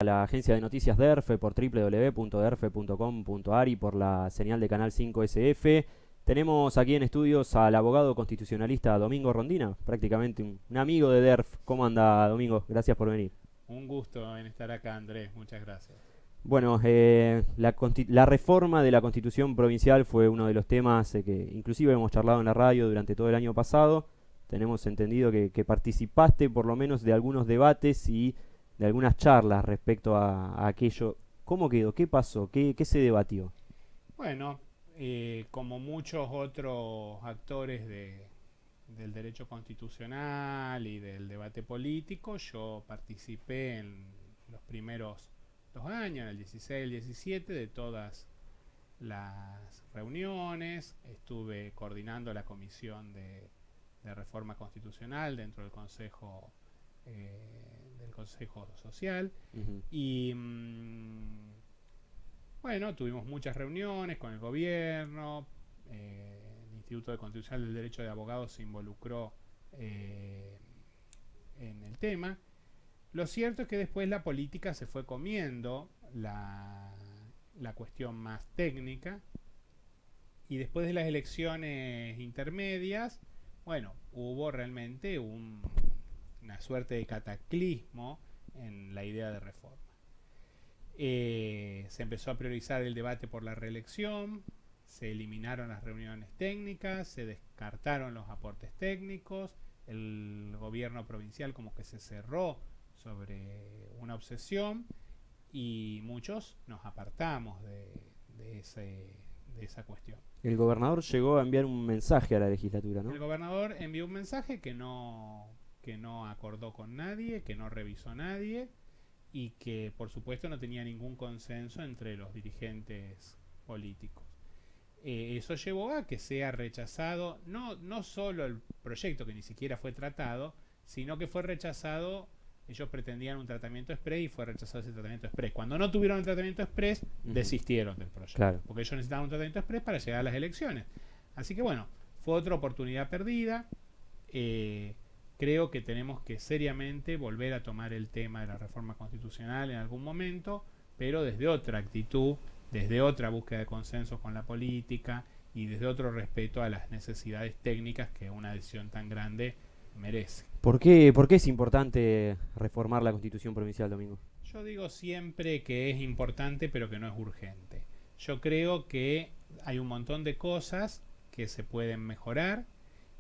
la agencia de noticias DERFE por www.derfe.com.ar y por la señal de Canal 5SF. Tenemos aquí en estudios al abogado constitucionalista Domingo Rondina, prácticamente un amigo de DERF. ¿Cómo anda, Domingo? Gracias por venir. Un gusto en estar acá, Andrés. Muchas gracias. Bueno, la reforma de la Constitución provincial fue uno de los temas que inclusive hemos charlado en la radio durante todo el año pasado. Tenemos entendido que participaste por lo menos de algunos debates y de algunas charlas respecto a aquello. ¿Cómo quedó? ¿Qué pasó? ¿Qué se debatió? Bueno, como muchos otros actores del derecho constitucional y del debate político, yo participé en los primeros 2 años, en el 16 y el 17, de todas las reuniones. Estuve coordinando la comisión de reforma constitucional dentro del Consejo Social. Ujú. Y bueno, tuvimos muchas reuniones con el gobierno. El Instituto de Constitucional del Derecho de Abogados se involucró en el tema. Lo cierto es que después la política se fue comiendo la cuestión más técnica, y después de las elecciones intermedias, bueno, hubo realmente una suerte de cataclismo en la idea de reforma. Se empezó a priorizar el debate por la reelección, se eliminaron las reuniones técnicas, se descartaron los aportes técnicos, el gobierno provincial como que se cerró sobre una obsesión, y muchos nos apartamos de esa cuestión. El gobernador llegó a enviar un mensaje a la legislatura, ¿no? El gobernador envió un mensaje que no acordó con nadie, que no revisó nadie, y que por supuesto no tenía ningún consenso entre los dirigentes políticos. Eso llevó a que sea rechazado no solo el proyecto, que ni siquiera fue tratado, sino que fue rechazado. Ellos pretendían un tratamiento express y fue rechazado ese tratamiento express. Cuando no tuvieron el tratamiento express, desistieron del proyecto. Claro. Porque ellos necesitaban un tratamiento express para llegar a las elecciones. Así que bueno, fue otra oportunidad perdida. Creo que tenemos que seriamente volver a tomar el tema de la reforma constitucional en algún momento, pero desde otra actitud, desde otra búsqueda de consenso con la política y desde otro respeto a las necesidades técnicas que una decisión tan grande merece. ¿Por qué es importante reformar la Constitución provincial, Domingo? Yo digo siempre que es importante, pero que no es urgente. Yo creo que hay un montón de cosas que se pueden mejorar,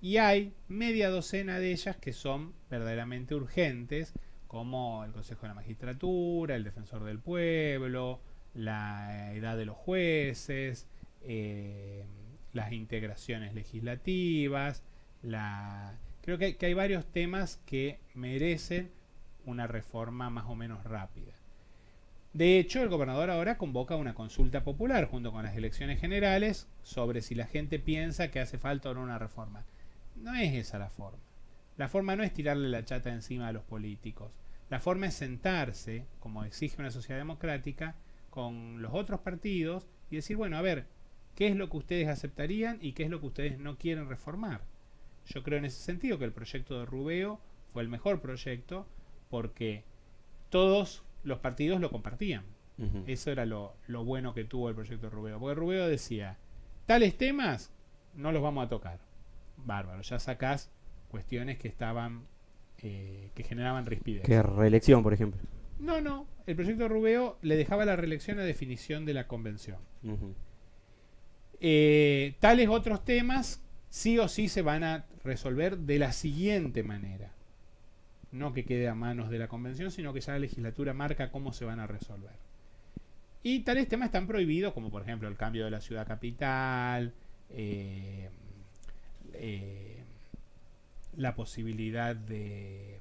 y hay media docena de ellas que son verdaderamente urgentes, como el Consejo de la Magistratura, el Defensor del Pueblo, la edad de los jueces, las integraciones legislativas. Creo que hay varios temas que merecen una reforma más o menos rápida. De hecho, el gobernador ahora convoca una consulta popular junto con las elecciones generales sobre si la gente piensa que hace falta o no una reforma. No es esa la forma. La forma no es tirarle la chata encima a los políticos. La forma es sentarse, como exige una sociedad democrática, con los otros partidos y decir, bueno, a ver, ¿qué es lo que ustedes aceptarían y qué es lo que ustedes no quieren reformar? Yo creo en ese sentido que el proyecto de Rubeo fue el mejor proyecto, porque todos los partidos lo compartían. Ujú. Eso era lo bueno que tuvo el proyecto de Rubeo. Porque Rubeo decía, tales temas no los vamos a tocar. Bárbaro, ya sacás cuestiones que estaban que generaban rispidez. ¿Qué reelección, por ejemplo? No, el proyecto de Rubeo le dejaba la reelección a definición de la convención. Ujú. Tales otros temas sí o sí se van a resolver de la siguiente manera. No que quede a manos de la convención, sino que ya la legislatura marca cómo se van a resolver. Y tales temas están prohibidos, como por ejemplo el cambio de la ciudad capital, la posibilidad de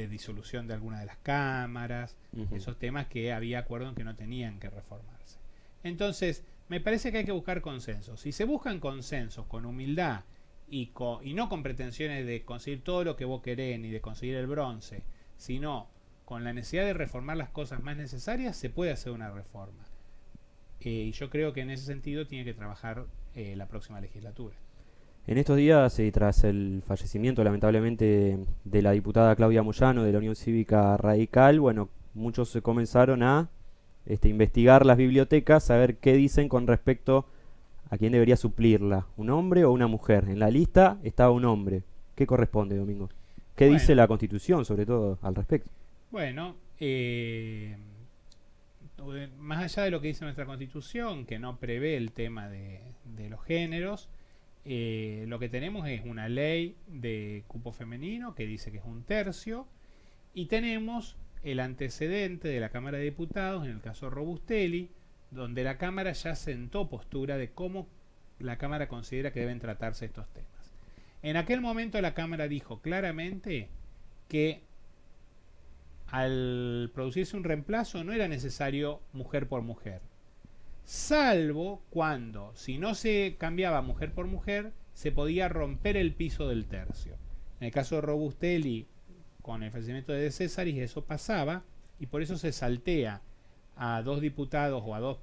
disolución de alguna de las cámaras. Ujú. Esos temas que había acuerdo en que no tenían que reformarse. Entonces, me parece que hay que buscar consensos. Si se buscan consensos con humildad y no con pretensiones de conseguir todo lo que vos querés ni de conseguir el bronce, sino con la necesidad de reformar las cosas más necesarias, se puede hacer una reforma. Y yo creo que en ese sentido tiene que trabajar la próxima legislatura. En estos días, tras el fallecimiento lamentablemente de la diputada Claudia Moyano de la Unión Cívica Radical, bueno, muchos se comenzaron a investigar las bibliotecas, a ver qué dicen con respecto a quién debería suplirla, un hombre o una mujer. En la lista estaba un hombre. ¿Qué corresponde, Domingo? ¿Qué dice Bueno, la Constitución, sobre todo, al respecto? bueno, más allá de lo que dice nuestra Constitución, que no prevé el tema de los géneros, lo que tenemos es una ley de cupo femenino que dice que es 1/3, y tenemos el antecedente de la Cámara de Diputados, en el caso Robustelli, donde la Cámara ya sentó postura de cómo la Cámara considera que deben tratarse estos temas. En aquel momento la Cámara dijo claramente que al producirse un reemplazo no era necesario mujer por mujer, salvo cuando, si no se cambiaba mujer por mujer, se podía romper el piso del tercio. En el caso de Robustelli, con el fallecimiento de Cesaris, eso pasaba, y por eso se saltea a 2 diputados o a 2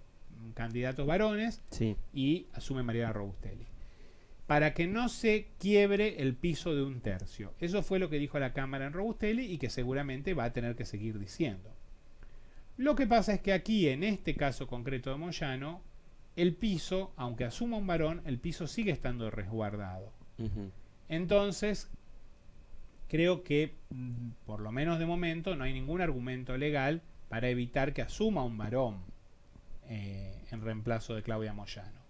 candidatos varones, Sí. y asume Mariana Robustelli, para que no se quiebre el piso de 1/3. Eso fue lo que dijo la Cámara en Robustelli y que seguramente va a tener que seguir diciendo. Lo que pasa es que aquí, en este caso concreto de Moyano, el piso, aunque asuma un varón, el piso sigue estando resguardado. Entonces, creo que, por lo menos de momento, no hay ningún argumento legal para evitar que asuma un varón en reemplazo de Claudia Moyano.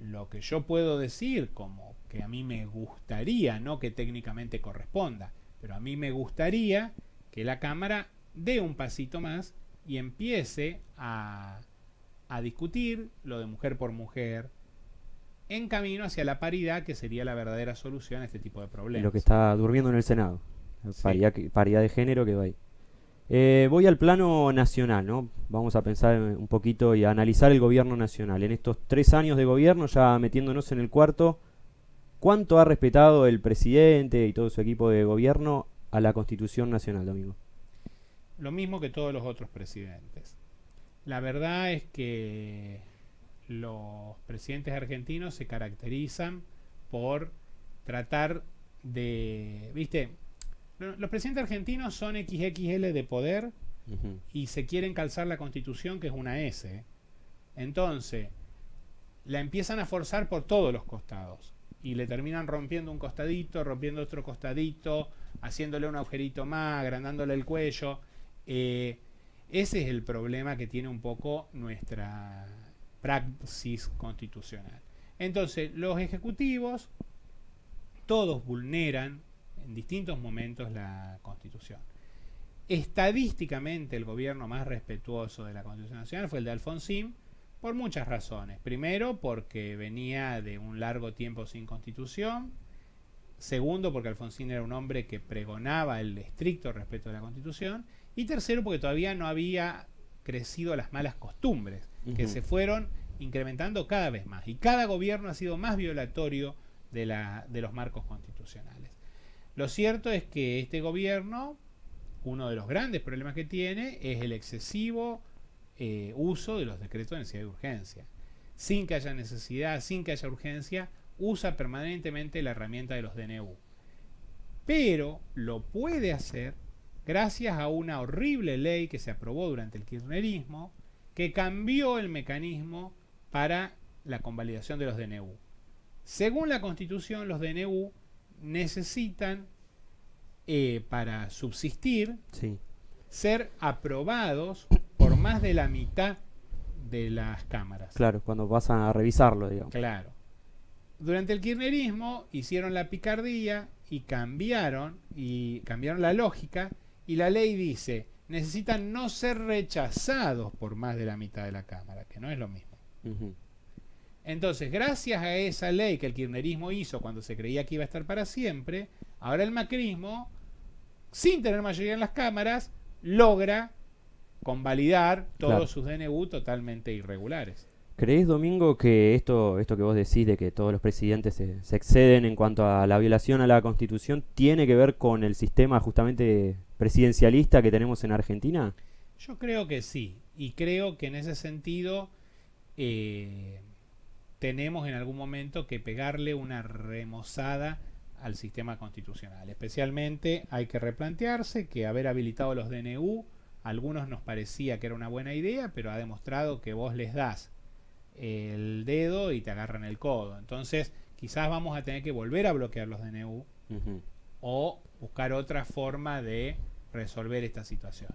Lo que yo puedo decir, como que a mí me gustaría, no que técnicamente corresponda, pero a mí me gustaría que la Cámara dé un pasito más y empiece a discutir lo de mujer por mujer en camino hacia la paridad, que sería la verdadera solución a este tipo de problemas. Lo que está durmiendo en el Senado. Sí. Paridad de género que va ahí. Voy al plano nacional, ¿no? Vamos a pensar un poquito y a analizar el gobierno nacional. En estos 3 años de gobierno, ya metiéndonos en el cuarto, ¿cuánto ha respetado el presidente y todo su equipo de gobierno a la Constitución Nacional, Domingo? Lo mismo que todos los otros presidentes. La verdad es que los presidentes argentinos se caracterizan por tratar de, ¿viste? Los presidentes argentinos son XXL de poder y se quieren calzar la Constitución, que es una S. Entonces, la empiezan a forzar por todos los costados y le terminan rompiendo un costadito, rompiendo otro costadito, haciéndole un agujerito más, agrandándole el cuello. Ese es el problema que tiene un poco nuestra praxis constitucional. Entonces, los ejecutivos todos vulneran en distintos momentos la Constitución. Estadísticamente, el gobierno más respetuoso de la Constitución Nacional fue el de Alfonsín, por muchas razones. Primero, porque venía de un largo tiempo sin Constitución. Segundo, porque Alfonsín era un hombre que pregonaba el estricto respeto de la Constitución. Y tercero, porque todavía no había crecido las malas costumbres, que se fueron incrementando cada vez más. Y cada gobierno ha sido más violatorio de los marcos constitucionales. Lo cierto es que este gobierno, uno de los grandes problemas que tiene es el excesivo uso de los decretos de necesidad y urgencia. Sin que haya necesidad, sin que haya urgencia, usa permanentemente la herramienta de los DNU. Pero lo puede hacer gracias a una horrible ley que se aprobó durante el kirchnerismo, que cambió el mecanismo para la convalidación de los DNU. Según la Constitución, los DNU necesitan, para subsistir, ser aprobados por más de la mitad de las cámaras. Claro, cuando pasan a revisarlo, digamos. Claro. Durante el kirchnerismo hicieron la picardía y cambiaron la lógica, y la ley dice, necesitan no ser rechazados por más de la mitad de la Cámara, que no es lo mismo. Entonces, gracias a esa ley que el kirchnerismo hizo cuando se creía que iba a estar para siempre, ahora el macrismo, sin tener mayoría en las cámaras, logra convalidar todos sus DNU totalmente irregulares. ¿Crees, Domingo, que esto que vos decís de que todos los presidentes se exceden en cuanto a la violación a la Constitución tiene que ver con el sistema justamente presidencialista que tenemos en Argentina? Yo creo que sí, y creo que en ese sentido tenemos en algún momento que pegarle una remozada al sistema constitucional. Especialmente hay que replantearse que haber habilitado los DNU A algunos nos parecía que era una buena idea, pero ha demostrado que vos les das el dedo y te agarran el codo. Entonces, quizás vamos a tener que volver a bloquear los DNU o buscar otra forma de resolver esta situación.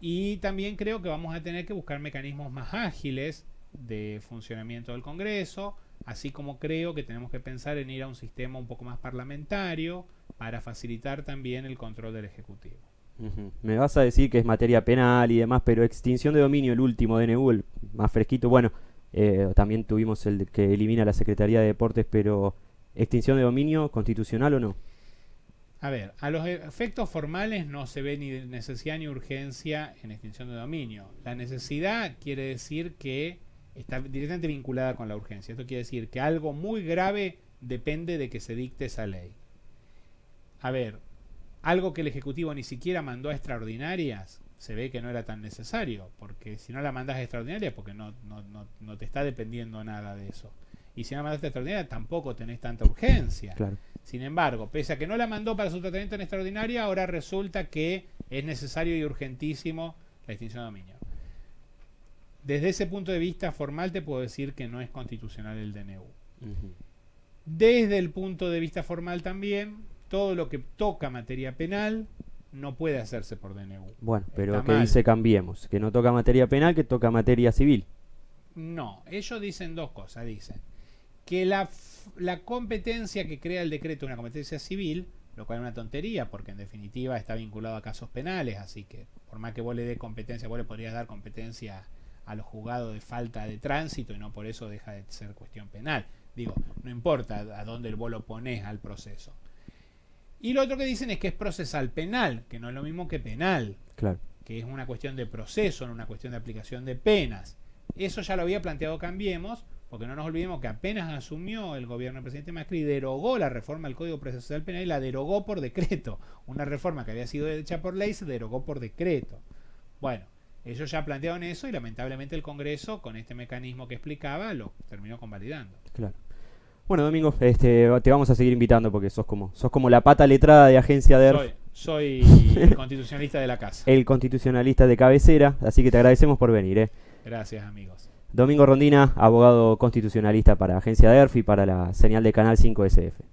Y también creo que vamos a tener que buscar mecanismos más ágiles de funcionamiento del Congreso, así como creo que tenemos que pensar en ir a un sistema un poco más parlamentario para facilitar también el control del Ejecutivo. Me vas a decir que es materia penal y demás, pero extinción de dominio, el último DNU, el más fresquito, bueno, también tuvimos el que elimina la Secretaría de Deportes, pero extinción de dominio, ¿constitucional o no? A ver, a los efectos formales no se ve ni necesidad ni urgencia en extinción de dominio. La necesidad quiere decir que está directamente vinculada con la urgencia. Esto quiere decir que algo muy grave depende de que se dicte esa ley. A ver, algo que el Ejecutivo ni siquiera mandó a extraordinarias, se ve que no era tan necesario, porque si no la mandas a extraordinaria, porque no te está dependiendo nada de eso. Y si no la mandaste a extraordinaria, tampoco tenés tanta urgencia. Claro. Sin embargo, pese a que no la mandó para su tratamiento en extraordinaria, ahora resulta que es necesario y urgentísimo la extinción de dominio. Desde ese punto de vista formal te puedo decir que no es constitucional el DNU. Desde el punto de vista formal también, todo lo que toca materia penal no puede hacerse por DNU. Bueno, pero Está que mal. dice cambiemos, que no toca materia penal, que toca materia civil. No, ellos dicen dos cosas. Dicen que la competencia que crea el decreto es una competencia civil, lo cual es una tontería, porque en definitiva está vinculado a casos penales, así que por más que vos le dé competencia, vos le podrías dar competencia a los juzgados de falta de tránsito y no por eso deja de ser cuestión penal. Digo, no importa a dónde vos lo ponés al proceso. Y lo otro que dicen es que es procesal penal, que no es lo mismo que penal, Claro. que es una cuestión de proceso, no una cuestión de aplicación de penas. Eso ya lo había planteado Cambiemos, porque no nos olvidemos que apenas asumió el gobierno del presidente Macri, derogó la reforma del Código Procesal Penal y la derogó por decreto. Una reforma que había sido hecha por ley se derogó por decreto. Bueno, ellos ya plantearon eso y lamentablemente el Congreso, con este mecanismo que explicaba, lo terminó convalidando. Claro. Bueno, Domingo, te vamos a seguir invitando porque sos como la pata letrada de Agencia DERF, Soy el constitucionalista de la casa. el constitucionalista de cabecera, así que te agradecemos por venir. Gracias, amigos. Domingo Rondina, abogado constitucionalista para Agencia DERF y para la señal de Canal 5 SF.